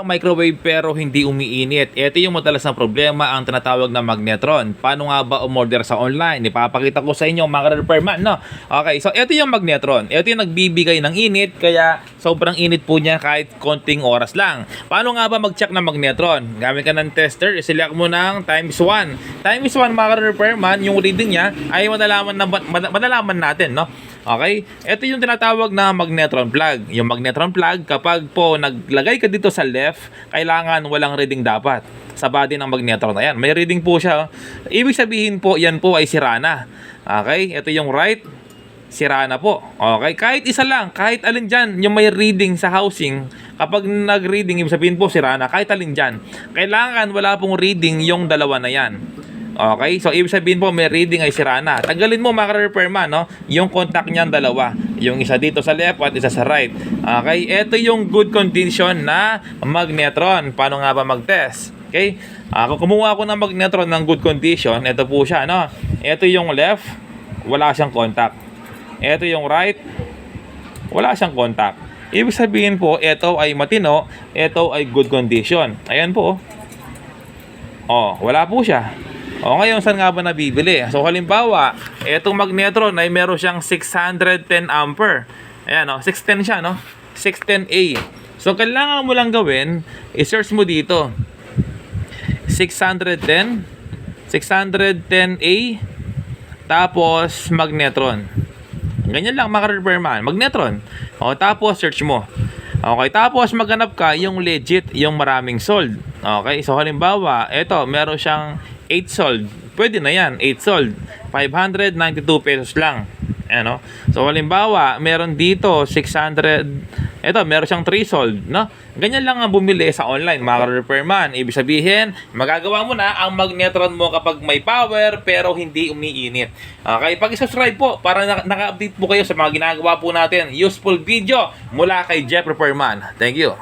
Microwave pero hindi umiinit. Ito yung madalas na problema, ang tinatawag na magnetron. Paano nga ba umorder sa online? Ipapakita ko sa inyo mga repairman, no? Okay, so ito yung magnetron. Ito yung nagbibigay ng init, kaya sobrang init po niya kahit konting oras lang. Paano nga ba mag-check ng magnetron? Gamit ka ng tester, select mo ng times 1. Times 1 mga repairman, yung reading niya ay madalaman natin, no? Okay? Ito yung tinatawag na magnetron plug. Yung magnetron plug, kapag po naglagay ka dito sa left, kailangan walang reading dapat sa body ng magnetron. Ayan, may reading po siya. Ibig sabihin po, yan po ay sira na. Okay? Ito yung right, sira na po. Okay? Kahit isa lang, kahit alin dyan, yung may reading sa housing, kapag nag-reading, ibig sabihin po, sira na. Kahit alin dyan. Kailangan wala pong reading yung dalawa na yan. Okay, so ibig sabihin po may reading ay sira na. Tanggalin mo mga repairman, no? Yung contact niyan dalawa. Yung isa dito sa left at isa sa right. Okay, ito yung good condition na magnetron. Paano nga ba mag-test? Okay, kung kumuha ako ng magnetron ng good condition, ito po siya, no? Ito yung left, wala siyang contact. Ito yung right, wala siyang contact. Ibig sabihin po, ito ay matino, ito ay good condition. Ayan po. Oh, wala po siya. O ngayon, saan nga ba nabibili? So halimbawa, itong magnetron ay meron siyang 610 ampere. Ayan, 610 siya, no? 610A. So kailangan mo lang gawin, i-search mo dito. 610A, tapos magnetron. Ganyan lang mga repairman, magnetron. O tapos search mo. Okay, tapos maghanap ka yung legit, yung maraming sold. Okay, so halimbawa, ito, meron siyang 8 sold. Pwede na yan, 8 sold. 592 pesos lang. Ano? So halimbawa, meron dito 600. Ito, meron siyang 3 sold, no? Ganyan lang ang bumili sa online, mga repairman. Ibig sabihin, magagawa mo na ang magnetron mo kapag may power pero hindi umiinit. Okay, pag-subscribe po para naka-update po kayo sa mga ginagawa po natin. Useful video mula kay Jeff Repairman. Thank you.